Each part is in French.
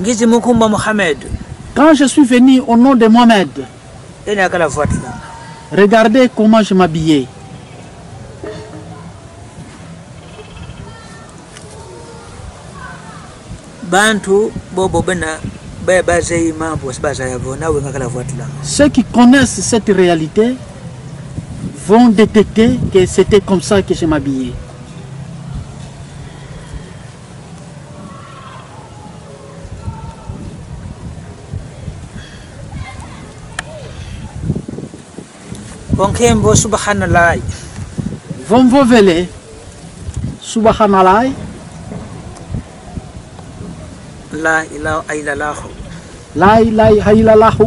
ngizi mukumba Mohamed. Quand je suis venu au nom de Mohamed, Ene akala fuatila. regardez comment je m'habillais. Bantu bobo bena baze mambo sibaza yavo nawe ngakala fuatila. Ceux qui connaissent cette réalité vont détecter que c'était comme ça que je m'habillais. Bonkembo subhanallah. Vont vele, subhanallah, La ilaha illallah. la ilaha illallah.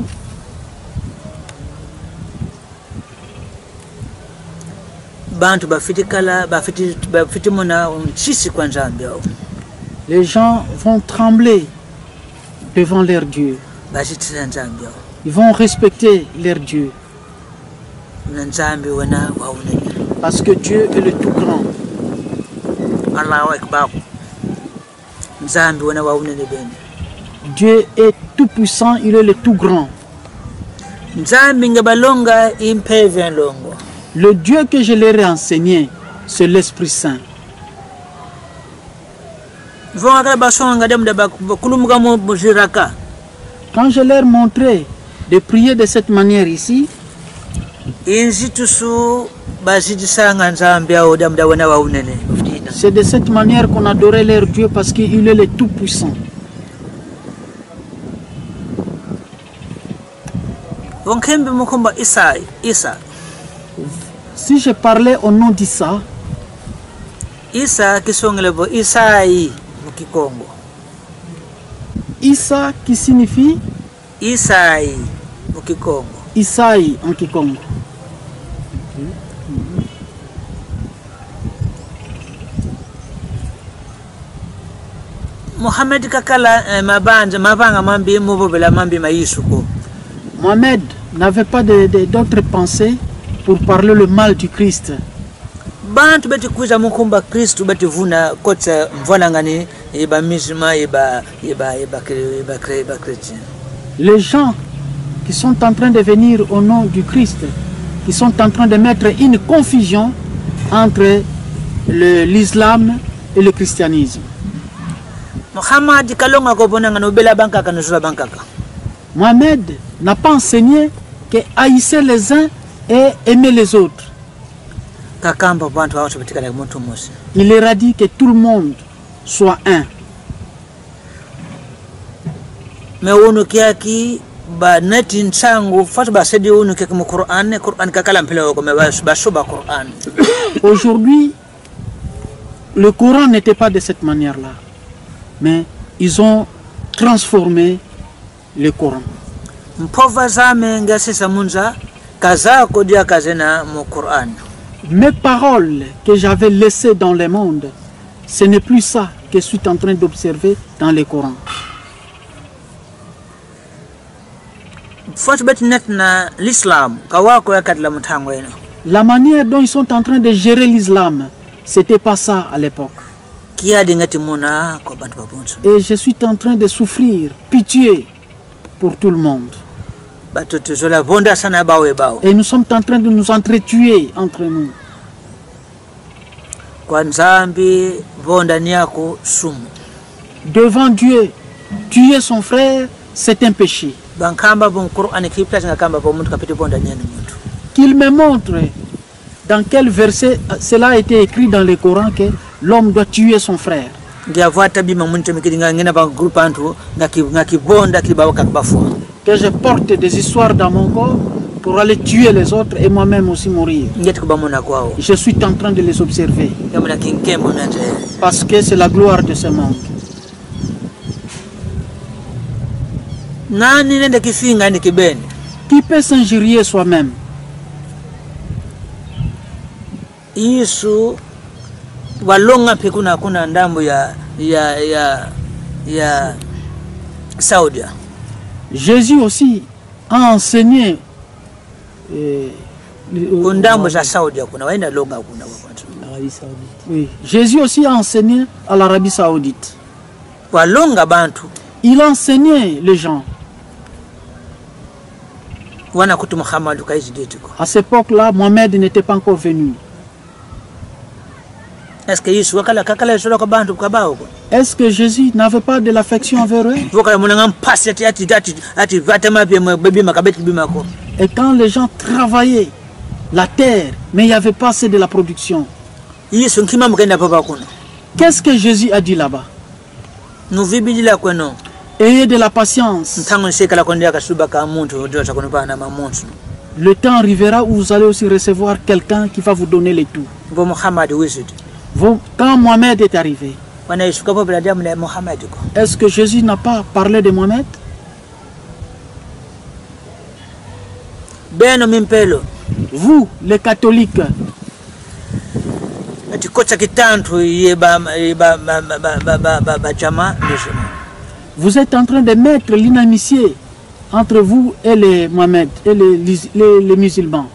Bantu bafitikala bafitimona sisi kwa Nzambi. Les gens vont trembler devant leur Dieu. Bashitira Nzambi. Ils vont respecter leur Dieu. Nzambi wana waunene. Parce que Dieu est le tout grand. Allahu akbar. Nzambi wana waunene bene. Dieu est tout puissant, il est le tout grand. Nzambi ngabalonga impeve longo. Le Dieu que je leur ai enseigné, c'est l'Esprit Saint. Quand je leur montrais de prier de cette manière ici, c'est de cette manière qu'on adorait leur Dieu parce qu'il est le tout-puissant. Si je parlais au nom d'Issa, Issa kisongelevo Isai mukikongo. Issa qui signifie Isai mukikongo. Isaï en Kikongo. Mohamed kakala mabanga mambi mubobela mambi maisuko. Mohamed n'avait pas d'autres pensées pour parler le mal du Christ. Bantu beti kuza mukumba Kristu beti vuna kota mvona ngani eba misma eba chrétien. Les gens qui sont en train de venir au nom du Christ, qui sont en train de mettre une confusion entre l'islam et le christianisme. Muhammad kalonga ko bonanga no bela bankaka no sura bankaka. Mohamed n'a pas enseigné que haïsser les uns et aimer les autres. Il leur a dit que tout le monde soit un. Mais on qui ba netin sangu fat ba sedi onu ke mu Qur'an kakala mpelo ko me ba shuba Qur'an. Aujourd'hui, le Coran n'était pas de cette manière-là, mais ils ont transformé le Coran. Mpova zame ngasisa munza kaza ko dia kazena mu Qur'an. Mes paroles que j'avais laissées dans le monde, ce n'est plus ça que je suis en train d'observer dans le Coran. La manière dont ils sont en train de gérer l'islam, c'était pas ça à l'époque. Et je suis en train de souffrir, pitié pour tout le monde. Et nous sommes en train de nous entretuer entre nous. Devant Dieu, tuer son frère, c'est un péché. Qu'il me montre dans quel verset cela a été écrit dans le Coran que l'homme doit tuer son frère. Que je porte des histoires dans mon corps pour aller tuer les autres et moi-même aussi mourir. Je suis en train de les observer. Parce que c'est la gloire de ce monde. Qui peut s'injurier soi-même? Jésus aussi a enseigné oui. Jésus aussi a enseigné à l'Arabie Saoudite. il enseignait les gens. À cette époque-là, Mohamed n'était pas encore venu. Est-ce que Jésus n'avait pas de l'affection envers eux? Et quand les gens travaillaient la terre, mais il n'y avait pas assez de la production, qu'est-ce que Jésus a dit là-bas? Ayez de la patience. Le temps arrivera où vous allez aussi recevoir quelqu'un qui va vous donner les tout. Quand Mohamed est arrivé, est-ce que Jésus n'a pas parlé de Mohamed? Vous, les catholiques, vous êtes en train de mettre l'inamitié entre vous et les Mohamed et les musulmans.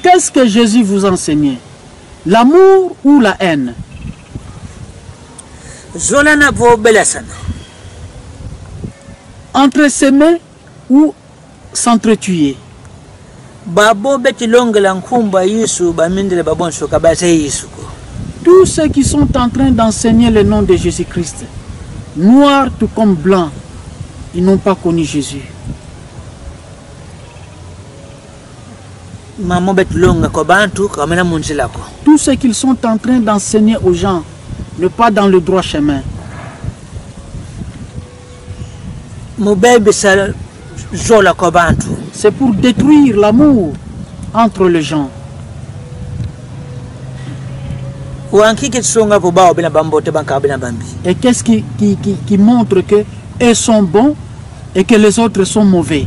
Qu'est-ce que Jésus vous enseignait? L'amour ou la haine? Entre s'aimer ou s'entretuer? Tous ceux qui sont en train d'enseigner le nom de Jésus-Christ, noirs tout comme blancs, ils n'ont pas connu Jésus. Tout ce qu'ils sont en train d'enseigner aux gens n'est pas dans le droit chemin. C'est pour détruire l'amour entre les gens. Et qu'est-ce qui montre qu'ils sont bons et que les autres sont mauvais?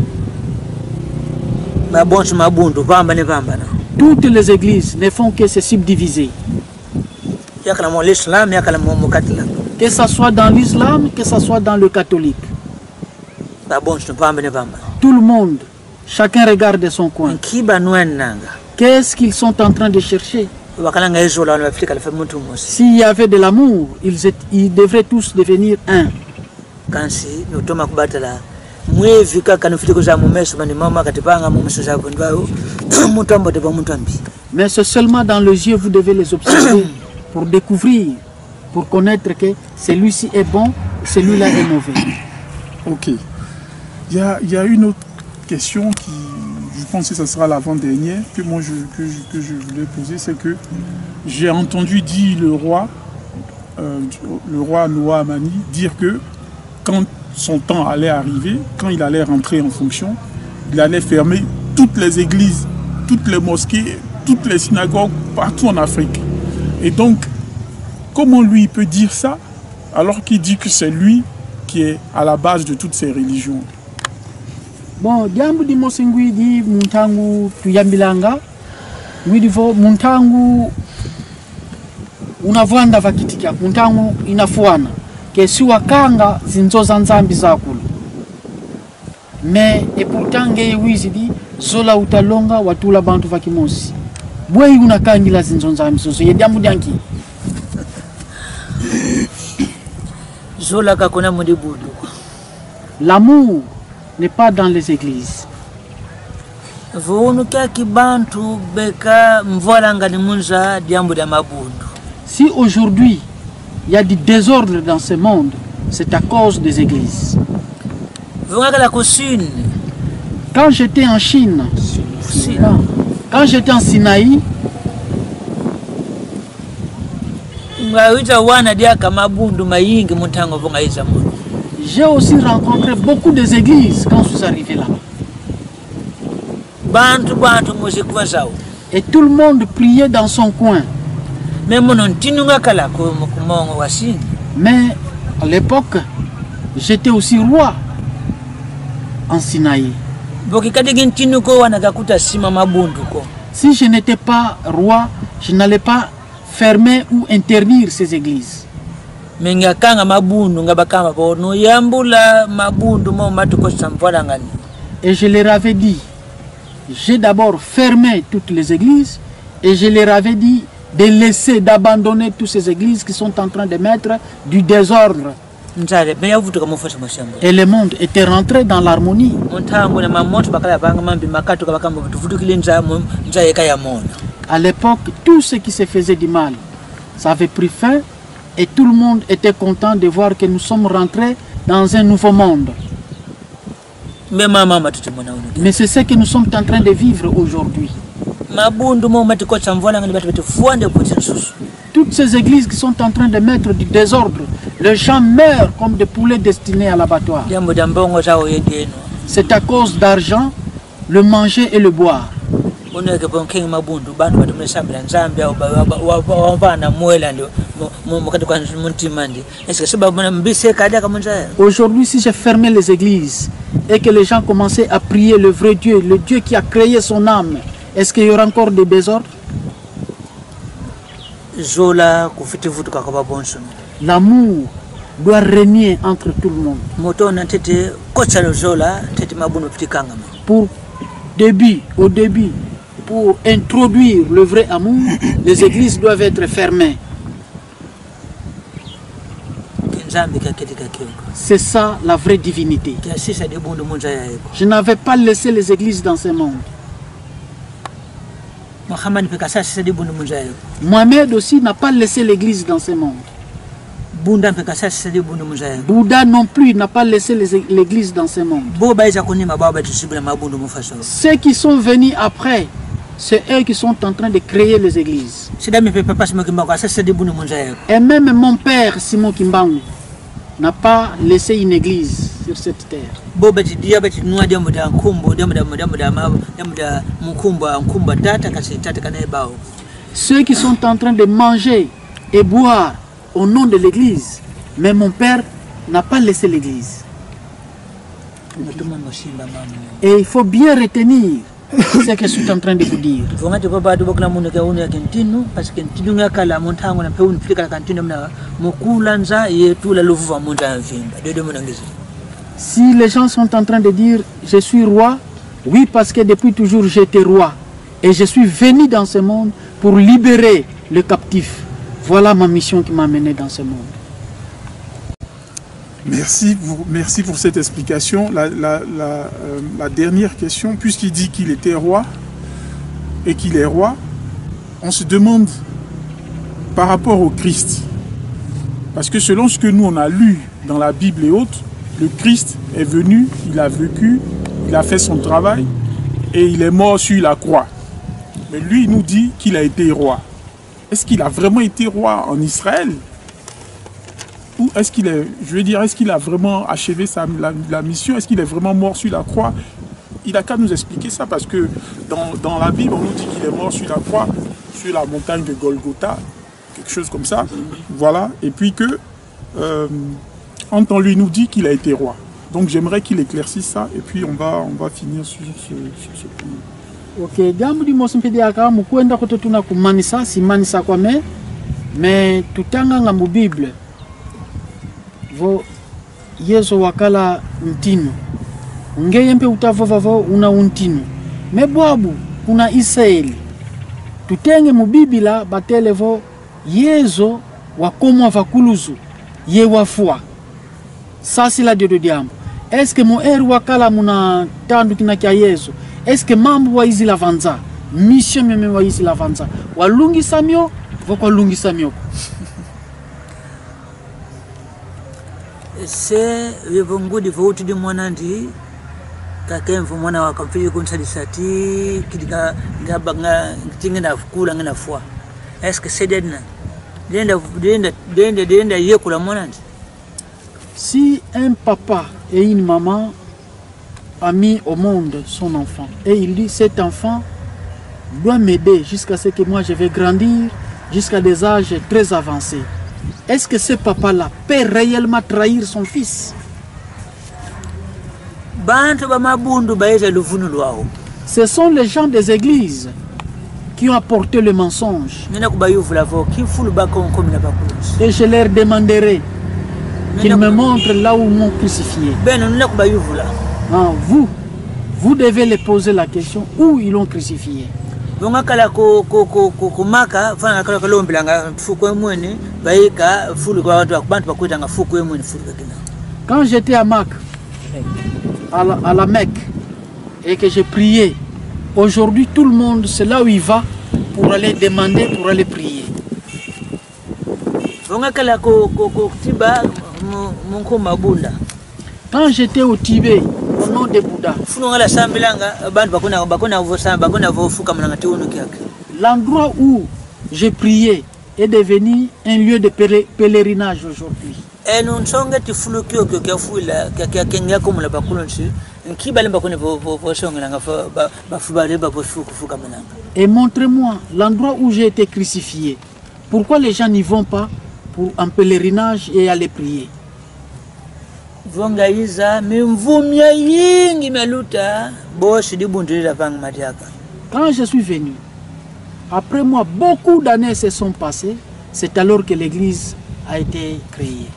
Toutes les églises ne font que se subdiviser. Que ce soit dans l'islam, que ce soit dans le catholique. Tout le monde, chacun regarde de son coin. Qu'est-ce qu'ils sont en train de chercher? S'il y avait de l'amour, ils devraient tous devenir un. Mais c'est seulement dans les yeux vous devez les observer pour découvrir, pour connaître que celui-ci est bon, celui-là est mauvais. Ok. Il y a une autre question qui, je pense que ce sera l'avant-dernière, que moi je voulais poser, c'est que j'ai entendu dire le roi Noah Amani dire que quand son temps allait arriver, quand il allait rentrer en fonction, il allait fermer toutes les églises, toutes les mosquées, toutes les synagogues partout en Afrique. Et donc, comment lui peut dire ça alors qu'il dit que c'est lui qui est à la base de toutes ces religions? Bon, jambo di mosingwi di muntangu tuyambilanga, widivo muntangu unavanda vakitika, muntangu inafuana, ke siwa kanga zinzoza nzambi zakulu. Mais et pourtant ngeye wizidi zola utalonga watula bantu vakimosi. Bwei unakangila zinzo nzambi zozo yediamu janki. Zola kakona mudibudu. L'amour n'est pas dans les églises. Si aujourd'hui il y a du désordre dans ce monde, c'est à cause des églises. Quand j'étais en Chine, quand j'étais en Sinaï, j'ai aussi rencontré beaucoup des églises quand je suis arrivé là. Et tout le monde priait dans son coin. Mais à l'époque, j'étais aussi roi en Sinaï. Si je n'étais pas roi, je n'allais pas fermer ou interdire ces églises. Et je leur avais dit, j'ai d'abord fermé toutes les églises et je leur avais dit, de laisser, d'abandonner toutes ces églises qui sont en train de mettre du désordre. Et le monde était rentré dans l'harmonie. À l'époque, tout ce qui se faisait du mal, ça avait pris fin et tout le monde était content de voir que nous sommes rentrés dans un nouveau monde. Mais c'est ce que nous sommes en train de vivre aujourd'hui. Toutes ces églises qui sont en train de mettre du désordre, les gens meurent comme des poulets destinés à l'abattoir. C'est à cause d'argent, le manger et le boire. Aujourd'hui, si j'ai fermé les églises et que les gens commençaient à prier le vrai Dieu, le Dieu qui a créé son âme, est-ce qu'il y aura encore des désordres? L'amour doit régner entre tout le monde. Au début, pour introduire le vrai amour, les églises doivent être fermées. C'est ça la vraie divinité. Je n'avais pas laissé les églises dans ce monde. Mohamed aussi n'a pas laissé l'église dans ce monde. Bouddha non plus n'a pas laissé l'église dans ce monde. Ceux qui sont venus après, c'est eux qui sont en train de créer les églises. Et même mon père, Simon Kimbangu, n'a pas laissé une église sur cette terre. Ceux qui sont en train de manger et boire au nom de l'église, mais mon père n'a pas laissé l'église. Et il faut bien retenir ce que je suis en train de vous dire. Si les gens sont en train de dire je suis roi, oui, parce que depuis toujours j'étais roi et je suis venu dans ce monde pour libérer le captif. Voilà ma mission qui m'a mené dans ce monde. Merci pour cette explication. La dernière question, puisqu'il dit qu'il était roi et qu'il est roi, on se demande par rapport au Christ. Parce que selon ce que nous on a lu dans la Bible et autres, le Christ est venu, il a vécu, il a fait son travail et il est mort sur la croix. Mais lui, il nous dit qu'il a été roi. Est-ce qu'il a vraiment été roi en Israël? Ou est-ce qu'il est, je veux dire, est-ce qu'il a vraiment achevé la mission? Est-ce qu'il est vraiment mort sur la croix? Il n'a qu'à nous expliquer ça, parce que dans la Bible, on nous dit qu'il est mort sur la croix, sur la montagne de Golgotha, quelque chose comme ça. Voilà. Et puis que, on lui nous dit qu'il a été roi. Donc j'aimerais qu'il éclaircisse ça, et puis on va finir sur ce point. Ok, jambo di mosimpedi aka mukwenda kutotuna kumanisa si manisa kwa me tutanga nga mu Bible vo Yesu wakala ntino ngeye mpe utavova vo una untino me bwabu kuna Israeli tutenge mu Biblia batele vo Yesu wakomwa vakuluzu ye wafua sasi la de diambo. Est-ce que mon eri wakala muna tandu kina kia Yesu? Est-ce que mambo wa izi lavanza? Mission meme wa izi lavanza. Walungi samyo, voko lungi samyo. C'est le bongo de vote de monandi. Kakem fu mwana wakamfili kunsalisati kidika ngabanga tingena kula ngena foi. Est-ce que c'est dedna? Denda yekula monandi. Si un papa et une maman a mis au monde son enfant et il dit cet enfant doit m'aider jusqu'à ce que moi je vais grandir jusqu'à des âges très avancés, est-ce que ce papa-là peut réellement trahir son fils? Ce sont les gens des églises qui ont apporté le mensonge. Et je leur demanderai qu'ils me montrent là où ils m'ont crucifié. Non, vous devez les poser la question où ils l'ont crucifié. Vonga kala kumaka fana kala kalombilanga fuko mwene baika fulu kwa watu bantu bakwita nga fuko mwene fulu kakina. Quand j'étais à Mac, à la Mecque, et que j'ai prié, aujourd'hui tout le monde c'est là où il va pour aller demander, pour aller prier. Quand j'étais au Tibet, au nom de Bouddha, l'endroit où j'ai prié est devenu un lieu de pèlerinage aujourd'hui. Et montrez-moi l'endroit où j'ai été crucifié. Pourquoi les gens n'y vont pas pour un pèlerinage et aller prier? Quand je suis venu, après moi, beaucoup d'années se sont passées. C'est alors que l'église a été créée.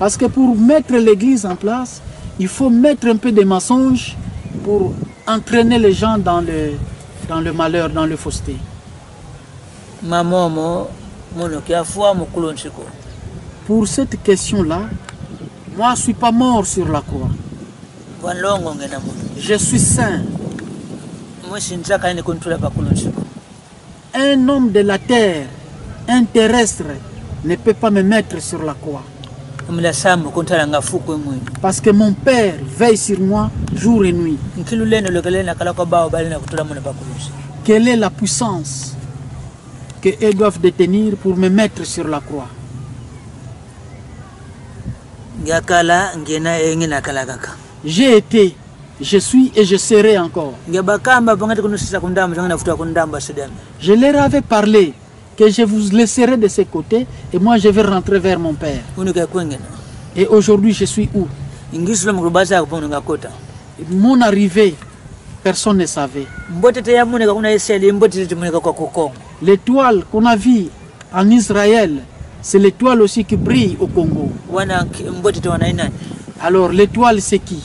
Parce que pour mettre l'église en place, il faut mettre un peu de mensonges pour entraîner les gens dans le malheur, dans le fausseté. Pour cette question-là, moi je ne suis pas mort sur la croix. Je suis saint. Un homme de la terre, un terrestre, ne peut pas me mettre sur la croix. Parce que mon Père veille sur moi jour et nuit. Quelle est la puissance qu'ils doivent détenir pour me mettre sur la croix? J'ai été, je suis et je serai encore. Je leur avais parlé que je vous laisserai de ces côtés et moi je vais rentrer vers mon Père. Et aujourd'hui je suis où? Mon arrivée, personne ne savait. L'étoile qu'on a vue en Israël, c'est l'étoile aussi qui brille au Congo. Alors l'étoile c'est qui?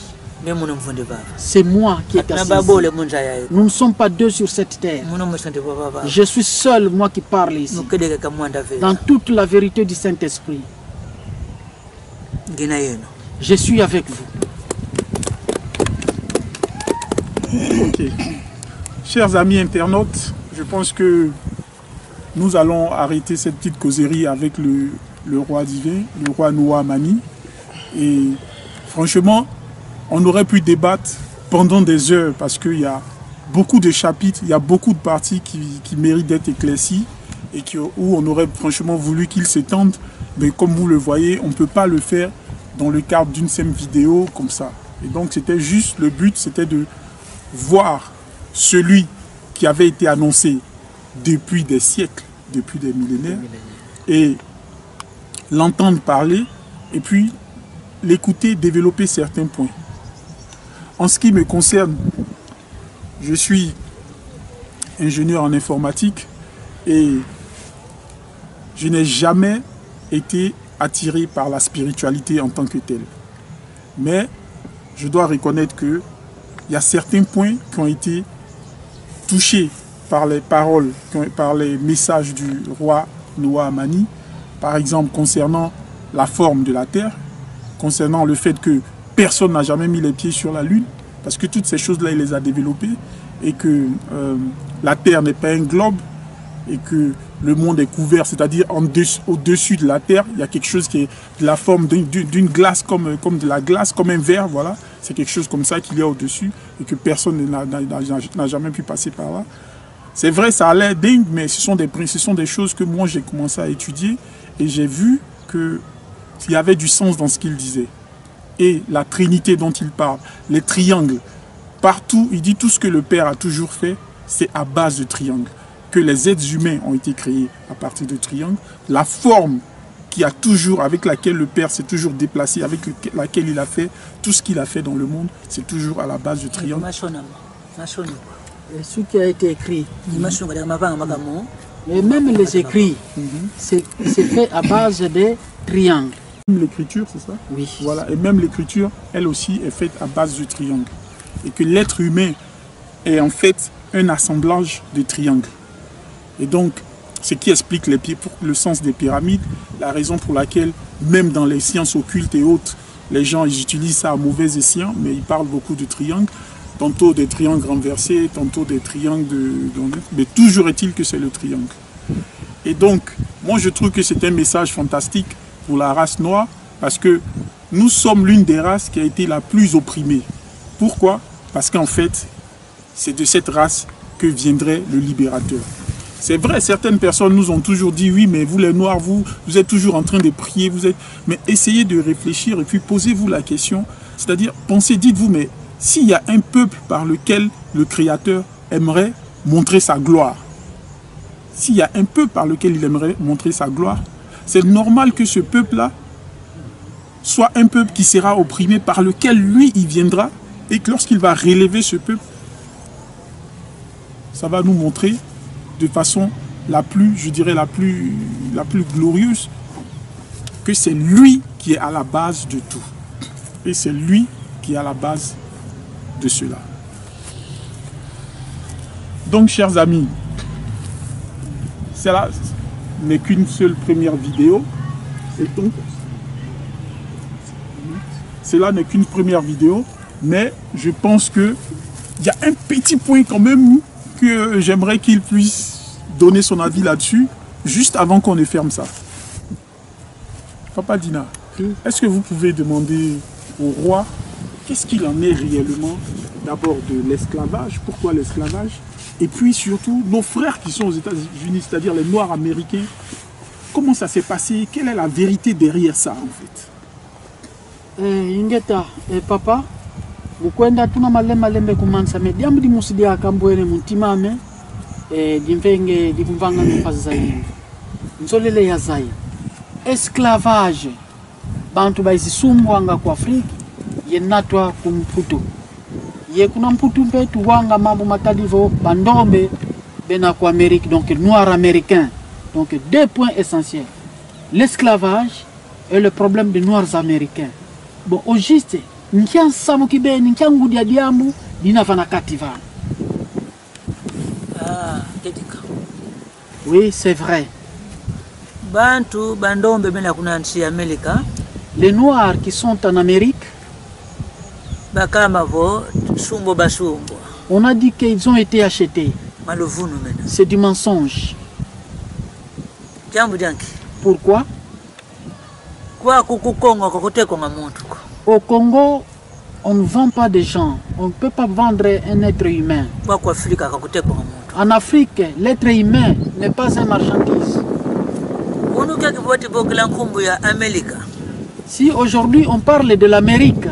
C'est moi qui est assis. Nous ne sommes pas deux sur cette terre. Je suis seul, moi qui parle ici. Dans toute la vérité du Saint-Esprit. Je suis avec vous. Ok. Chers amis internautes, je pense que nous allons arrêter cette petite causerie avec le roi divin, le roi Noah Mani. Et franchement, on aurait pu débattre pendant des heures parce qu'il y a beaucoup de chapitres, il y a beaucoup de parties qui méritent d'être éclaircies et où on aurait franchement voulu qu'ils s'étendent. Mais comme vous le voyez, on ne peut pas le faire dans le cadre d'une simple vidéo comme ça. Et donc c'était juste, le but c'était de voir celui qui avait été annoncé depuis des siècles, depuis des millénaires, et l'entendre parler et puis l'écouter développer certains points. En ce qui me concerne, je suis ingénieur en informatique et je n'ai jamais été attiré par la spiritualité en tant que telle. Mais je dois reconnaître qu'il y a certains points qui ont été touchés par les paroles, par les messages du roi Noah Mani, par exemple concernant la forme de la terre, concernant le fait que personne n'a jamais mis les pieds sur la lune, parce que toutes ces choses-là, il les a développées, et que la terre n'est pas un globe, et que le monde est couvert, c'est-à-dire au-dessus de la terre, il y a quelque chose qui est de la forme d'une glace, comme de la glace, comme un verre, voilà. C'est quelque chose comme ça qu'il y a au-dessus, et que personne n'a jamais pu passer par là. C'est vrai, ça a l'air dingue, mais ce sont des choses que moi j'ai commencé à étudier, et j'ai vu qu'il y avait du sens dans ce qu'il disait. Et la Trinité dont il parle, les triangles, partout, il dit tout ce que le Père a toujours fait, c'est à base de triangles. Que les êtres humains ont été créés à partir de triangles. La forme avec laquelle le Père s'est toujours déplacé, avec laquelle il a fait tout ce qu'il a fait dans le monde, c'est toujours à la base de triangles. Et ce qui a été écrit, et même les écrits, c'est fait à base de triangles. L'écriture, c'est ça? Oui. Voilà, et même l'écriture, elle aussi, est faite à base de triangles. Et que l'être humain est en fait un assemblage de triangles. Et donc, ce qui explique le sens des pyramides, la raison pour laquelle, même dans les sciences occultes et autres, les gens ils utilisent ça à mauvais escient, mais ils parlent beaucoup de triangles. Tantôt des triangles renversés, tantôt des triangles mais toujours est-il que c'est le triangle. Et donc, moi je trouve que c'est un message fantastique pour la race noire, parce que nous sommes l'une des races qui a été la plus opprimée. Pourquoi? Parce qu'en fait, c'est de cette race que viendrait le libérateur. C'est vrai, certaines personnes nous ont toujours dit, oui, mais vous les Noirs, vous êtes toujours en train de prier, mais essayez de réfléchir et puis posez-vous la question, c'est-à-dire, pensez, dites-vous, mais s'il y a un peuple par lequel le Créateur aimerait montrer sa gloire, s'il y a un peuple par lequel il aimerait montrer sa gloire, c'est normal que ce peuple-là soit un peuple qui sera opprimé, par lequel lui, il viendra, et que lorsqu'il va relever ce peuple, ça va nous montrer de façon la plus, je dirais, la plus glorieuse, que c'est lui qui est à la base de tout. Et c'est lui qui est à la base de cela. Donc, chers amis, cela n'est qu'une seule première vidéo. Et donc, cela n'est qu'une première vidéo, mais je pense qu'il y a un petit point quand même que j'aimerais qu'il puisse donner son avis là-dessus, juste avant qu'on ne ferme ça. Papa Dina, est-ce que vous pouvez demander au roi qu'est-ce qu'il en est réellement, d'abord de l'esclavage, pourquoi l'esclavage, et puis surtout nos frères qui sont aux États-Unis, c'est-à-dire les Noirs américains, comment ça s'est passé, quelle est la vérité derrière ça en fait? Ingeta, papa, ukwenda tuna malembe kumansa me diambu di musidia kamboene muntimame dimvenge dikumvanga nfazi zaidi nsolele ya zai esclavage bantu baizisumbwanga ku Afrika yenatwa kumputu ye kuna mputu mpetu wanga mambo matalivo bandombe bena ku Amérique, donc noir américain. Donc deux points essentiels, l'esclavage et le problème des noirs américains. Bon, au juste nkian samu kibeni nkian ngudia diamu dina fana kativa. Ah, Kedika. Oui, c'est vrai. Bantu bandombe bena kuna nchi Amerika. Les noirs qui sont en Amérique, bakamavo sumbo basumbo. On a dit qu'ils ont été achetés. C'est du mensonge. Pourquoi? Au Congo, on ne vend pas des gens. On ne peut pas vendre un être humain. En Afrique, l'être humain n'est pas un marchandise. Si aujourd'hui on parle de l'Amérique,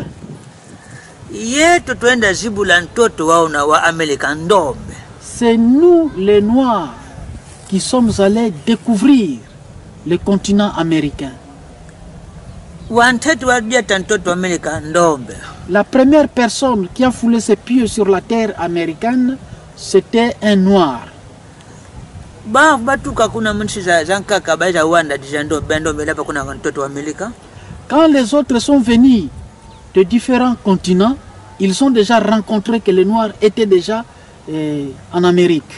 c'est nous les Noirs qui sommes allés découvrir le continent américain. La première personne qui a foulé ses pieds sur la terre américaine, c'était un Noir. Quand les autres sont venus de différents continents, ils ont déjà rencontré que les Noirs étaient déjà en Amérique.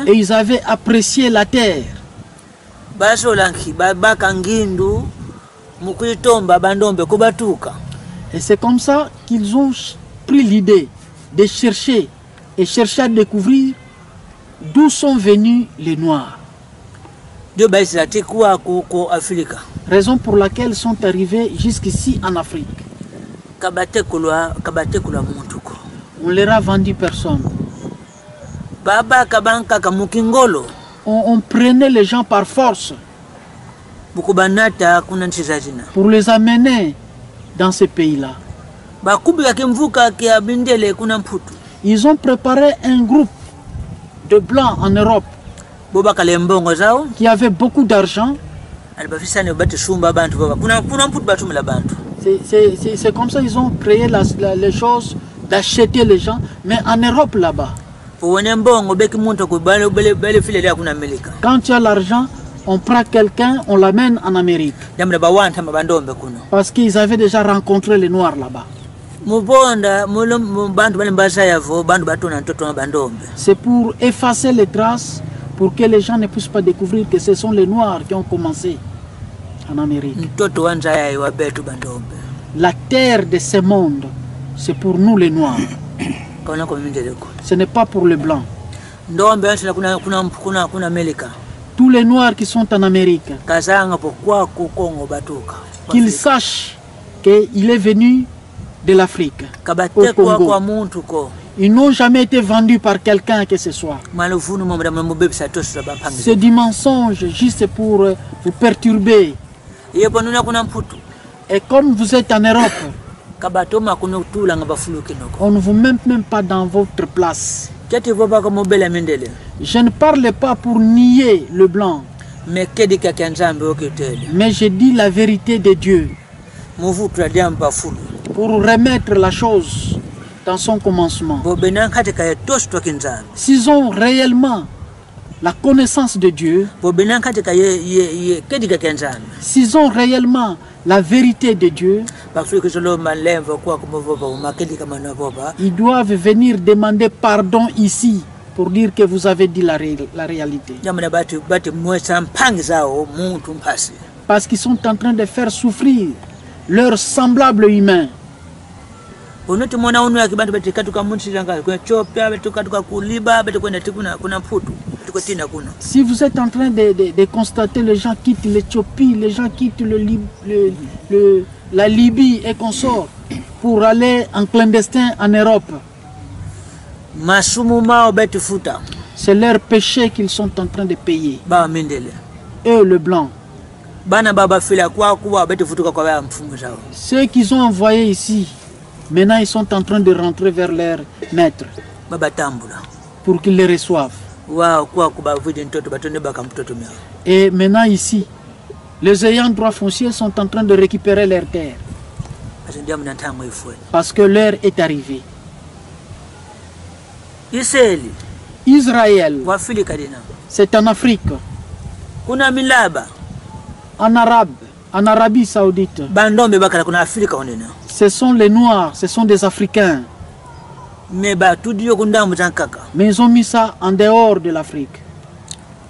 Et ils avaient apprécié la terre. Et c'est comme ça qu'ils ont pris l'idée de chercher et chercher à découvrir d'où sont venus les Noirs. Raison pour laquelle ils sont arrivés jusqu'ici en Afrique. On leur a vendu personne. On prenait les gens par force pour les amener dans ces pays-là. Ils ont préparé un groupe de blancs en Europe qui avait beaucoup d'argent. C'est comme ça qu'ils ont créé les choses d'acheter les gens, mais en Europe là-bas. Quand tu as l'argent, On prend quelqu'un, on l'amène en Amérique. Parce qu'ils avaient déjà rencontré les Noirs là-bas. C'est pour effacer les traces, pour que les gens ne puissent pas découvrir que ce sont les Noirs qui ont commencé en Amérique. La terre de ce monde, c'est pour nous les Noirs. Ce n'est pas pour les Blancs. Tous les Noirs qui sont en Amérique, qu'ils sachent qu'il est venu de l'Afrique au Congo. Ils n'ont jamais été vendus par quelqu'un que ce soit. C'est du mensonge juste pour vous perturber. Et comme vous êtes en Europe, on ne vous met même pas dans votre place. Je ne parle pas pour nier le blanc, mais je dis la vérité de Dieu pour remettre la chose dans son commencement. S'ils ont réellement la connaissance de Dieu, s'ils ont réellement la vérité de Dieu, ils doivent venir demander pardon ici pour dire que vous avez dit la réalité. Parce qu'ils sont en train de faire souffrir leurs semblables humains. Si vous êtes en train de constater les gens quittent l'Éthiopie, les gens quittent la Libye et consorts pour aller en clandestin en Europe, c'est leur péché qu'ils sont en train de payer. Eux, le blanc. Ceux qu'ils ont envoyés ici, maintenant ils sont en train de rentrer vers leur maître pour qu'ils les reçoivent. Et maintenant ici, les ayants droit foncier sont en train de récupérer leurs terres. Parce que l'heure est arrivée. Israël, c'est en Afrique. En arabe, en Arabie Saoudite. Ce sont les Noirs, ce sont des Africains. Mais ils ont mis ça en dehors de l'Afrique.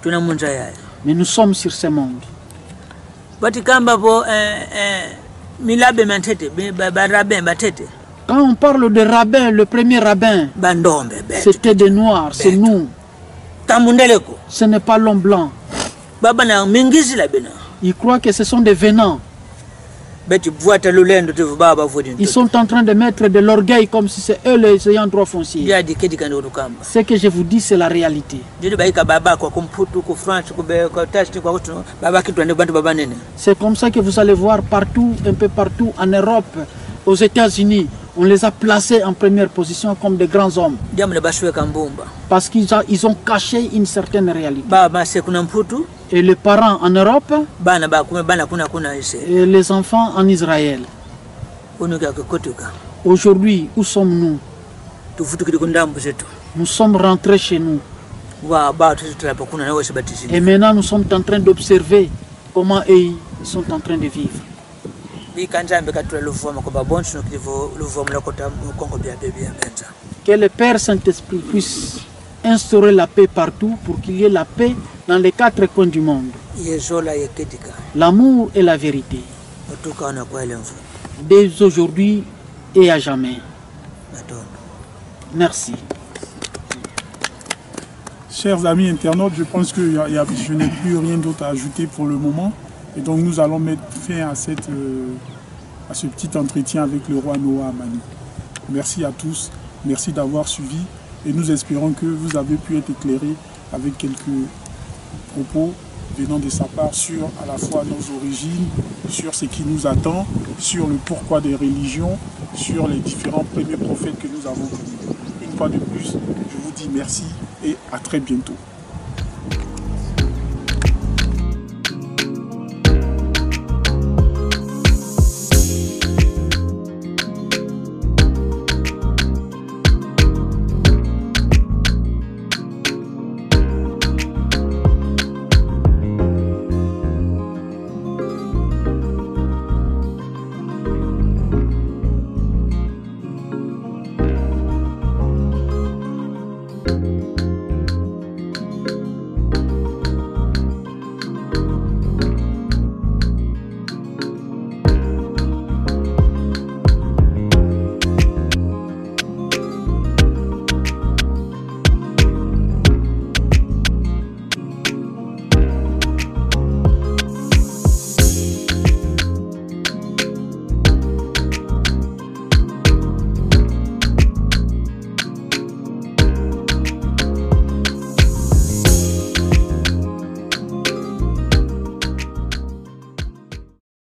Mais nous sommes sur ce monde. Quand on parle de rabbin, le premier rabbin, c'était des Noirs, c'est nous. Ce n'est pas l'homme blanc. Ils croient que ce sont des venants. Ils sont en train de mettre de l'orgueil comme si c'est eux les ayants droit foncier. Ce que je vous dis, c'est la réalité. C'est comme ça que vous allez voir partout, un peu partout en Europe, aux États-Unis. On les a placés en première position comme des grands hommes. Parce qu'ils ont caché une certaine réalité. Et les parents en Europe et les enfants en Israël. Aujourd'hui, où sommes-nous? Nous sommes rentrés chez nous. Et maintenant, nous sommes en train d'observer comment eux sont en train de vivre. Que le Père Saint-Esprit puisse instaurer la paix partout pour qu'il y ait la paix dans les quatre coins du monde. L'amour et la vérité. Dès aujourd'hui et à jamais. Merci. Chers amis internautes, je pense que je n'ai plus rien d'autre à ajouter pour le moment. Et donc nous allons mettre fin à ce petit entretien avec le roi Noah Amani. Merci à tous, merci d'avoir suivi et nous espérons que vous avez pu être éclairés avec quelques propos venant de sa part sur à la fois nos origines, sur ce qui nous attend, sur le pourquoi des religions, sur les différents premiers prophètes que nous avons connus. Une fois de plus, je vous dis merci et à très bientôt.